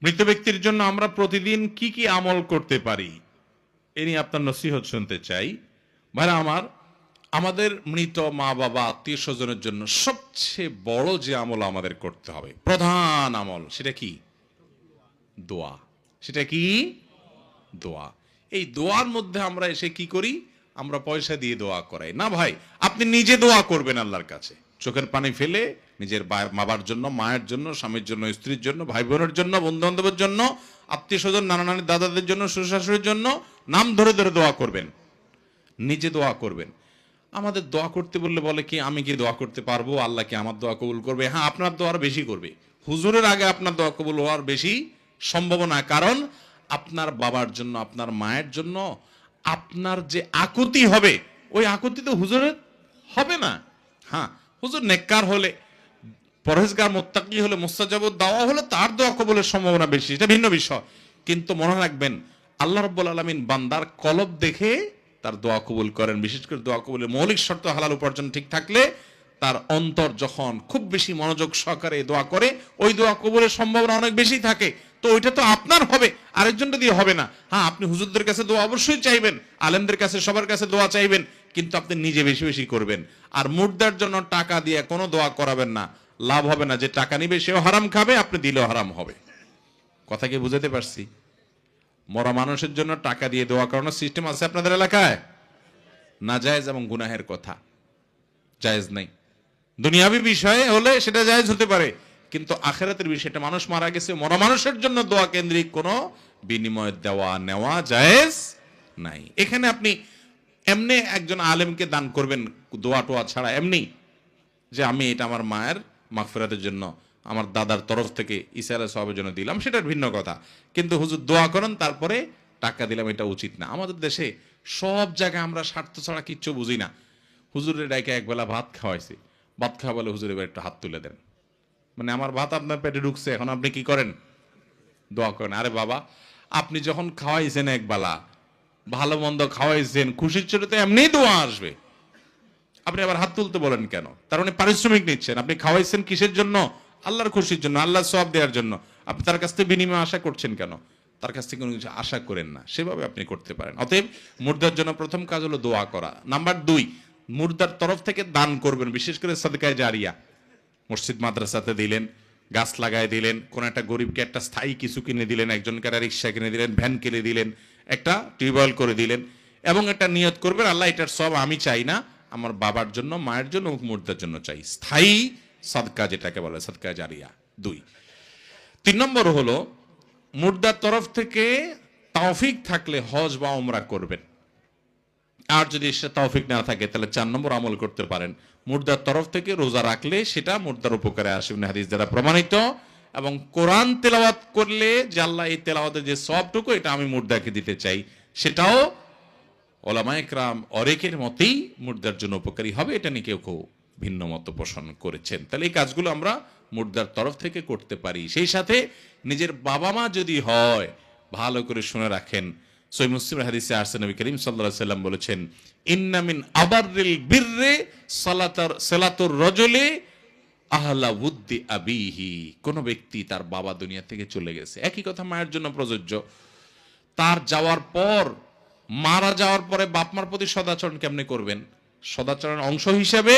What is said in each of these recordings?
মৃত ব্যক্তির জন্য আমরা প্রতিদিন কি কি আমল করতে পারি এ নিয়ে আপনার নসিহত শুনতে চাই। ভাইরা আমার, আমাদের মৃত মা বাবা আত্মীয় স্বজনের জন্য সবচেয়ে বড় যে আমল আমাদের করতে হবে, প্রধান আমল, সেটা কি? দোয়া। সেটা কি? দোয়া। এই দোয়ার মধ্যে আমরা এসে কি করি? আমরা পয়সা দিয়ে দোয়া করাই না। ভাই, আপনি নিজে দোয়া করবেন আল্লাহর কাছে, চোখের পানি ফেলে নিজের বাবার জন্য, মায়ের জন্য, স্বামীর জন্য, স্ত্রীর জন্য, ভাই বোনের জন্য, বন্ধু বান্ধবের জন্য, আত্মীয় স্বজন, নানা নানি, দাদাদের জন্য, শ্বশুর শাশুড়ির জন্য নাম ধরে ধরে দোয়া করবেন, নিজে দোয়া করবেন। আমাদের দোয়া করতে বললে বলে কি আমি কি দোয়া করতে পারবো, আল্লাহ কি আমার দোয়া কবুল করবে? হ্যাঁ, আপনার দোয়া বেশি করবে, হুজুরের আগে আপনার দোয়া কবুল হওয়ার বেশি সম্ভাবনা। কারণ আপনার বাবার জন্য, আপনার মায়ের জন্য আপনার যে আকুতি হবে, ওই আকুতি তো হুজুরের হবে না। হ্যাঁ, হুজুর নেককার হলে, পরহেজগার মুত্তাকি হলে, মুস্তাজাবুদ দাওয়া হলে তার দোয়া কবুলের সম্ভাবনা বেশি, এটা ভিন্ন বিষয়। কিন্তু মনে রাখবেন, আল্লাহ রাব্বুল আলামিন বান্দার কলব দেখে তার দোয়া কবুল করেন। বিশেষ করে দোয়া কবুলের মৌলিক শর্ত হালাল উপার্জন ঠিক থাকলে তার অন্তর যখন খুব বেশি মনোযোগ সহকারে দোয়া করে, ওই দোয়া কবুলের সম্ভাবনা অনেক বেশি থাকে। তো ওইটা তো আপনার হবে, আরেকজনটা দিয়ে হবে না। হ্যাঁ, আপনি হুজুরদের কাছে দোয়া অবশ্যই চাইবেন, আলেমদের কাছে, সবার কাছে দোয়া চাইবেন, কিন্তু আপনি নিজে বেশি বেশি করবেন। আর মুর্দার জন্য টাকা দিয়ে কোনো দোয়া করাবেন না, লাভ হবে না। যে টাকা নিবে সেও হারাম খাবে, আপনি দিলেও হারাম হবে। কথা কি বুঝাতে পারছি? মরা মানুষের জন্য টাকা দিয়ে দোয়া করানোর সিস্টেম আছে আপনাদের এলাকায়? নাজায়েজ এবং গুনাহের কথা, জায়েজ নাই। দুনিয়াবি বিষয়ে হলে সেটা জায়েজ হতে পারে, কিন্তু আখিরাতের বিষয়টা, মানুষ মারা গেছে, মরা মানুষের জন্য দোয়া কেন্দ্রিক কোনো বিনিময় দেওয়া নেওয়া জায়েজ নাই। এখানে আপনি এমনি একজন আলেমকে দান করবেন দোয়া টোয়া ছাড়া, এমনি যে আমি এটা আমার মায়ের মাগফিরাতের জন্য, আমার দাদার তরফ থেকে ঈসা আলাইহিস সালামের জন্য দিলাম, সেটার ভিন্ন কথা। কিন্তু হুজুর দোয়া করেন তারপরে টাকা দিলাম, এটা উচিত না। আমাদের দেশে সব জায়গায় আমরা স্বার্থ ছাড়া কিচ্ছু বুঝি না। হুজুরের ডাইকে একবেলা ভাত খাওয়াইছে, ভাত খাওয়া বলে হুজুর এবার একটু হাত তুলে দেন, মানে আমার ভাত আপনার পেটে ঢুকছে, এখন আপনি কি করেন? দোয়া করেন। আরে বাবা, আপনি যখন খাওয়াইছেন একবেলা, ভালো মন্দ খাওয়াইছেন, খুশির চোটে তো এমনি দোয়া আসবে, আপনি আবার হাত তুলতে বলেন কেন? তার মানে পারিশ্রমিক নিচ্ছেন। আপনি খাওয়াইছেন কিসের জন্য? আল্লাহর খুশির জন্য, আল্লাহর সওয়াব দেওয়ার জন্য। আপনি তার কাছ থেকে বিনিময় আশা করছেন কেন? তার কাছ থেকে কোনো কিছু আশা করেন না, সেভাবে আপনি করতে পারেন। অতএব মুর্দার জন্য প্রথম কাজ হলো দোয়া করা। নাম্বার 2, মুর্দার তরফ থেকে দান করবেন, বিশেষ করে সাদকায়ে জারিয়া। মসজিদ মাদ্রাসাতে দিলেন, গাছ লাগায় দিলেন, কোন একটা গরিবকে একটা স্থায়ী কিছু কিনে দিলেন, একজনকে একটা রিক্সা কিনে দিলেন, ভ্যান কিনে দিলেন, একটা টিউবওয়েল করে দিলেন, এবং একটা নিয়ত করবেন, আল্লাহ এটার সব আমি চাই না, আমার বাবার জন্য, মায়ের জন্য, মুর্দার জন্য চাই। স্থায়ী সাদকা, যেটাকে বলে সাদকায়ে জারিয়া। 2, 3 নম্বর হলো মুর্দার তরফ থেকে তৌফিক থাকলে হজ বা উমরা করবেন। আর যদি সে তৌফিক না থাকে তাহলে 4 নম্বর আমল করতে পারেন, মুর্দার তরফ থেকে রোজা রাখলে সেটা মুর্দার উপকারে আসে, হাদিস দ্বারা প্রমাণিত। এবং কোরআন তেলাওয়াত করলে যে আল্লাহ এই তেলাওয়াতের যে সবটুকু এটা আমি মুর্দাকে দিতে চাই, সেটাও ওলামায়ে কেরাম অনেকের মতেই মুর্দার জন্য উপকারী হবে। এটা নিয়ে কেউ কেউ ভিন্ন মত পোষণ করেছেন। তাহলে এই কাজগুলো আমরা মুর্দার তরফ থেকে করতে পারি। সেই সাথে নিজের বাবা মা যদি হয়, ভালো করে শুনে রাখেন, সহিহ মুসলিমের হাদিসে আসছে, নবী করিম সাল্লাল্লাহু আলাইহি সাল্লাম বলেছেন, ইন্না মিন আবাররিল বিররি সালাতুর রাজুলি আহলা উদ্দি আবিহি। কোন ব্যক্তি, তার বাবা দুনিয়া থেকে চলে গেছে, একই কথা মায়ের জন্য প্রযোজ্য। তার যাওয়ার পর, মারা যাওয়ার পরে বাপ মার প্রতি সদাচরণ কেমনে করবেন? সদাচরণের অংশ হিসেবে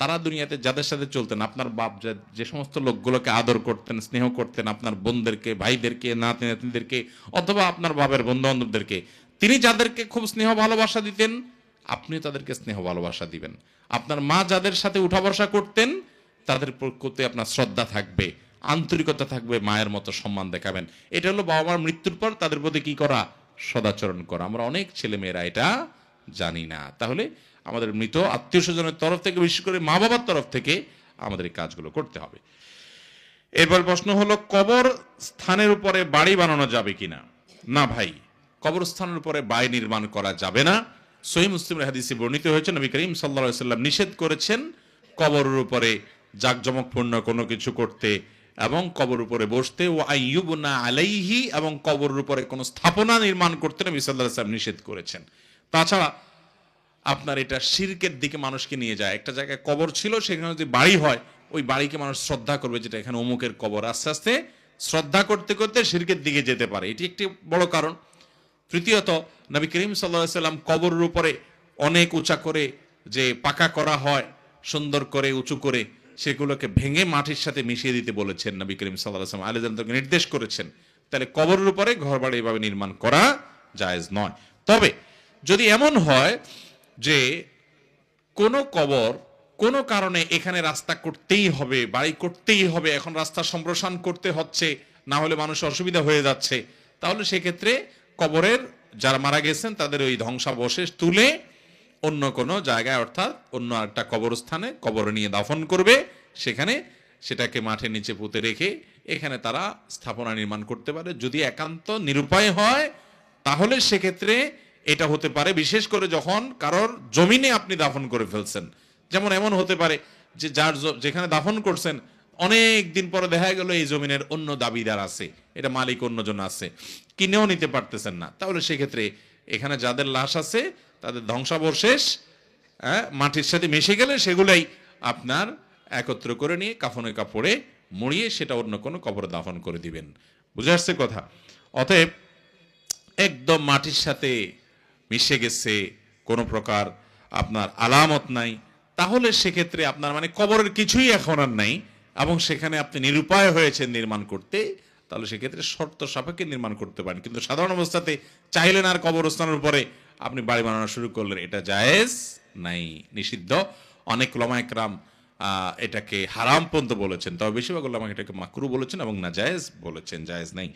তারা দুনিয়াতে যাদের সাথে চলতেন, আপনার বাপ যে সমস্ত লোকগুলোকে আদর করতেন, স্নেহ করতেন, আপনার বোনদেরকে, ভাইদেরকে, নাতি নাতনিদেরকে, অথবা আপনার বাবার বন্ধু বান্ধবদেরকে, তিনি যাদেরকে খুব স্নেহ ভালোবাসা দিতেন, আপনি তাদেরকে স্নেহ ভালোবাসা দিবেন। আপনার মা যাদের সাথে উঠা বসা করতেন, তাদের প্রতি আপনার শ্রদ্ধা থাকবে, আন্তরিকতা থাকবে, মায়ের মতো সম্মান দেখাবেন। এটা হলো বাবা মার মৃত্যুর পর তাদের প্রতি কি করা? সদাচরণ করা। আমরা অনেক ছেলে মেয়েরা এটা জানি না। তাহলে আমাদের মৃত আত্মীয় স্বজনের তরফ থেকে, বিশেষ করে মা বাবার তরফ থেকে আমাদের এই কাজগুলো করতে হবে। এরপর প্রশ্ন হলো, কবর স্থানের উপরে বাড়ি বানানো যাবে কিনা? না ভাই, কবরস্থানের উপরে বাড়ি নির্মাণ করা যাবে না। সহিহ মুসলিমের হাদিসে বর্ণিত হয়েছে, নবী করিম সাল্লাল্লাহু আলাইহি সাল্লাম নিষেধ করেছেন কবরের উপরে জাকজমকপূর্ণ কোনো কিছু করতে, এবং কবর উপরে বসতে, ও আইয়ুবনা আলাইহি, এবং কবরের উপরে কোনো স্থাপনা নির্মাণ করতে নবী সাল্লাল্লাহু আলাইহি সাল্লাম নিষেধ করেছেন। তাছাড়া আপনার এটা শিরকের দিকে মানুষকে নিয়ে যায়। একটা জায়গায় কবর ছিল, সেখানে যদি বাড়ি হয়, ওই বাড়িকে মানুষ শ্রদ্ধা করবে, যেটা এখানে অমুকের কবর। আস্তে আস্তে শ্রদ্ধা করতে করতে শিরকের দিকে যেতে পারে, এটি একটি বড় কারণ। তৃতীয়ত, নবী করিম সাল্লাল্লাহু আলাইহি সাল্লাম কবরের উপরে অনেক উঁচা করে যে পাকা করা হয়, সুন্দর করে উঁচু করে, সেগুলোকে ভেঙে মাটির সাথে মিশিয়ে দিতে বলেছেন নবী করিম সাল্লাল্লাহু আলাইহি ওয়াসাল্লাম, আলীজানকে নির্দেশ করেছেন। তাহলে কবরের উপরে ঘরবাড়ি এভাবে নির্মাণ করা জায়েজ নয়। তবে যদি এমন হয় যে কোনো কবর কোনো কারণে এখানে রাস্তা করতেই হবে, বাড়ি করতেই হবে, এখন রাস্তা সম্প্রসারণ করতে হচ্ছে, না হলে মানুষের অসুবিধা হয়ে যাচ্ছে, তাহলে সেক্ষেত্রে কবরের যারা মারা গেছেন তাদের ওই ধ্বংসাবশেষ তুলে অন্য কোনো জায়গায়, অর্থাৎ অন্য একটা কবরস্থানে কবর নিয়ে দাফন করবে, সেখানে সেটাকে মাঠের নিচে পুঁতে রেখে এখানে তারা স্থাপনা নির্মাণ করতে পারে। যদি একান্ত নিরুপায় হয় তাহলে সেক্ষেত্রে এটা হতে পারে, বিশেষ করে যখন কারোর জমিনে আপনি দাফন করে ফেলছেন। যেমন এমন হতে পারে যে যেখানে দাফন করছেন অনেক দিন পরে দেখা গেল এই জমিনের অন্য দাবিদার আছে, এটা মালিক অন্যজন আছে, কিনেও নিতে পারতেছেন না, তাহলে সেক্ষেত্রে এখানে যাদের লাশ আছে তাদের ধ্বংসাবশেষ মাটির সাথে মিশে গেলে সেগুলাই আপনার একত্র করে নিয়ে কাফনে কাপড়ে মুড়িয়ে সেটা অন্য কোনো কবরে দাফন করে দিবেন। বুঝে আসছে কথা? অতএব একদম মাটির সাথে মিশে গেছে, কোনো প্রকার আপনার আলামত নাই, তাহলে সেক্ষেত্রে আপনার মানে কবরের কিছুই এখন আর নাই এবং সেখানে আপনি নিরুপায় হয়েছেন নির্মাণ করতে, তাহলে সেক্ষেত্রে শর্ত সাপেক্ষে নির্মাণ করতে পারেন। কিন্তু সাধারণ অবস্থাতে চাইলেন আর কবরস্থানের উপরে আপনি বাড়ি বানানো শুরু করলেন, এটা জায়েজ নাই, নিষিদ্ধ। অনেক উলামা একরাম এটাকে হারাম পর্যন্ত বলেছেন, তবে বেশিরভাগ উলামা এটাকে মাকরু বলেছেন এবং নাজায়েজ বলেছেন, জায়েজ নাই।